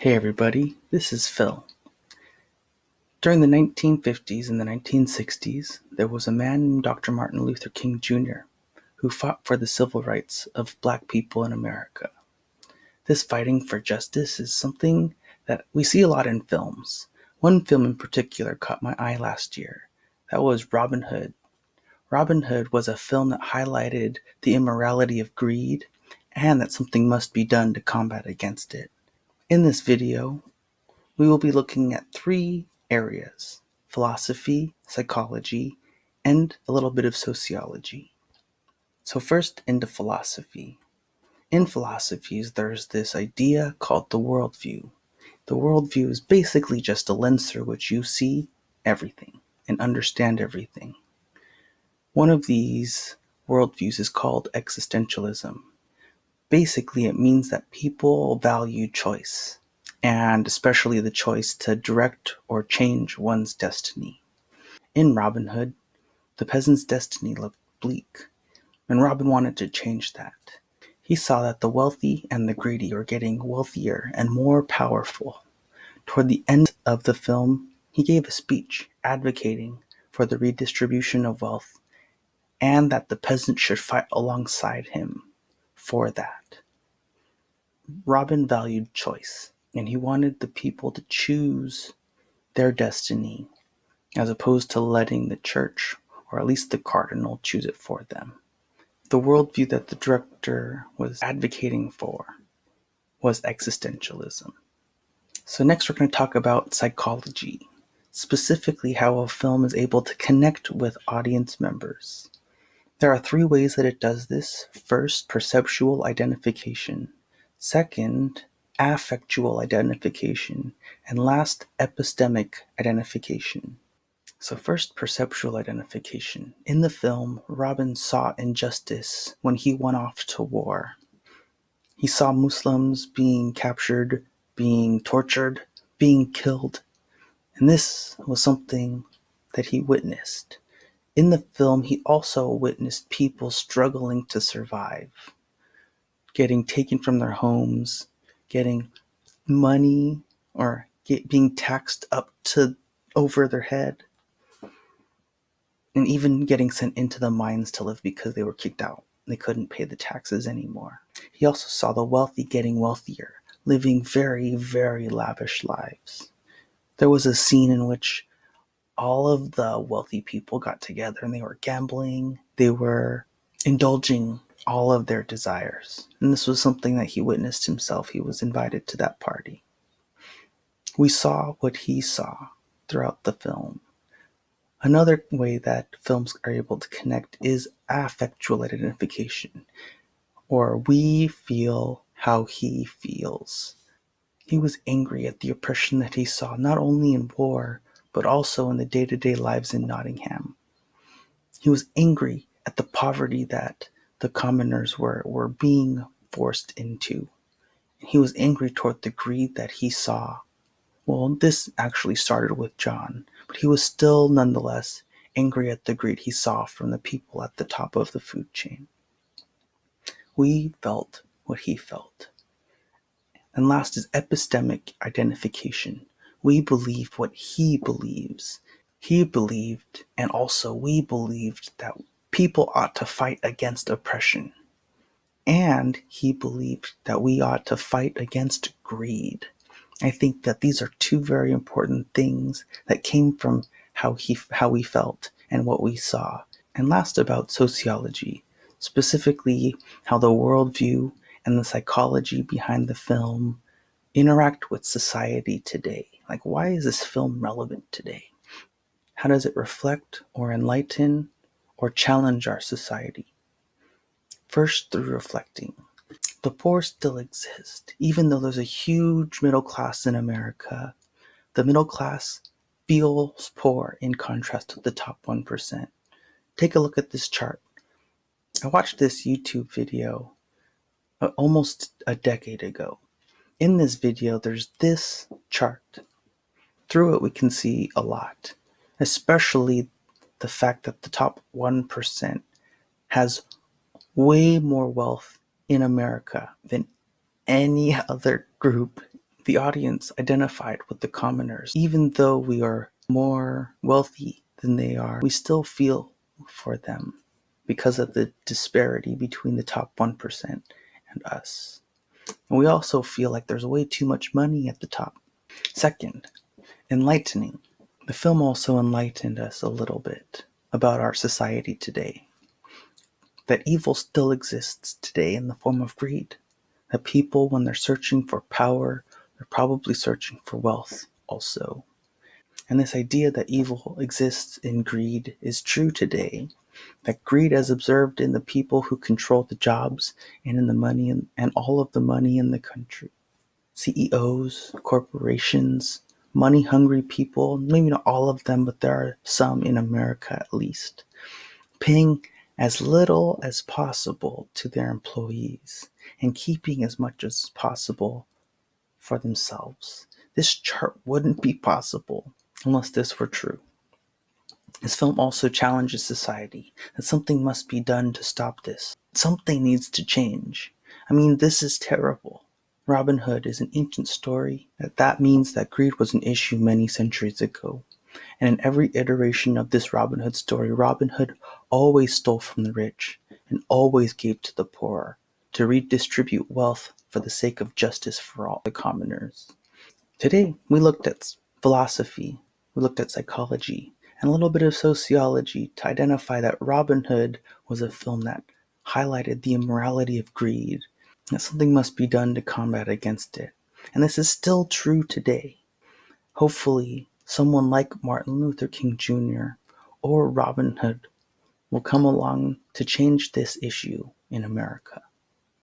Hey everybody, this is Phil. During the 1950s and the 1960s, there was a man named Dr. Martin Luther King Jr. who fought for the civil rights of black people in America. This fighting for justice is something that we see a lot in films. One film in particular caught my eye last year. That was Robin Hood. Robin Hood was a film that highlighted the immorality of greed and that something must be done to combat against it. In this video, we will be looking at three areas: philosophy, psychology, and a little bit of sociology. So first, into philosophy. In philosophies, there's this idea called the worldview. The worldview is basically just a lens through which you see everything and understand everything. One of these worldviews is called existentialism. Basically, it means that people value choice, and especially the choice to direct or change one's destiny. In Robin Hood, the peasant's destiny looked bleak, and Robin wanted to change that. He saw that the wealthy and the greedy were getting wealthier and more powerful. Toward the end of the film, he gave a speech advocating for the redistribution of wealth and that the peasant should fight alongside him for that. Robin valued choice, and he wanted the people to choose their destiny as opposed to letting the church, or at least the cardinal, choose it for them. The worldview that the director was advocating for was existentialism. So next we're going to talk about psychology, specifically how a film is able to connect with audience members. There are three ways that it does this. First, perceptual identification. Second, affectual identification. And last, epistemic identification. So first, perceptual identification. In the film, Robin saw injustice when he went off to war. He saw Muslims being captured, being tortured, being killed. And this was something that he witnessed. In the film, he also witnessed people struggling to survive, getting taken from their homes, getting money, or being taxed up to over their head, and even getting sent into the mines to live because they were kicked out. They couldn't pay the taxes anymore. He also saw the wealthy getting wealthier, living very, very lavish lives. There was a scene in which all of the wealthy people got together and they were gambling. They were indulging all of their desires. And this was something that he witnessed himself. He was invited to that party. We saw what he saw throughout the film. Another way that films are able to connect is affectual identification, or we feel how he feels. He was angry at the oppression that he saw, not only in war, but also in the day-to-day lives in Nottingham. He was angry at the poverty that the commoners were being forced into. He was angry toward the greed that he saw. Well, this actually started with John, but he was still nonetheless angry at the greed he saw from the people at the top of the food chain. We felt what he felt. And last is epistemic identification. We believe what he believes. He believed, and also we believed, that people ought to fight against oppression. And he believed that we ought to fight against greed. I think that these are two very important things that came from how we felt and what we saw. And last, about sociology, specifically how the worldview and the psychology behind the film interact with society today. Like, why is this film relevant today? How does it reflect or enlighten or challenge our society? First, through reflecting. The poor still exist. Even though there's a huge middle class in America, the middle class feels poor in contrast to the top 1%. Take a look at this chart. I watched this YouTube video almost a decade ago. In this video, there's this chart. Through it, we can see a lot, especially the fact that the top 1% has way more wealth in America than any other group The audience identified with the commoners. Even though we are more wealthy than they are, we still feel for them because of the disparity between the top 1% and us. And we also feel like there's way too much money at the top. Second, enlightening. The film also enlightened us a little bit about our society today. That evil still exists today in the form of greed. That people, when they're searching for power, they're probably searching for wealth also. And this idea that evil exists in greed is true today. That greed, as observed in the people who control the jobs and in the money and all of the money in the country. CEOs, corporations, money-hungry people, maybe not all of them, but there are some in America at least, paying as little as possible to their employees and keeping as much as possible for themselves. This chart wouldn't be possible unless this were true. This film also challenges society that something must be done to stop this. Something needs to change. I mean, this is terrible. Robin Hood is an ancient story. That means that greed was an issue many centuries ago. And in every iteration of this Robin Hood story, Robin Hood always stole from the rich and always gave to the poor to redistribute wealth for the sake of justice for all the commoners. Today, we looked at philosophy, we looked at psychology, and a little bit of sociology to identify that Robin Hood was a film that highlighted the immorality of greed, that something must be done to combat against it. And this is still true today. Hopefully, someone like Martin Luther King Jr. or Robin Hood will come along to change this issue in America.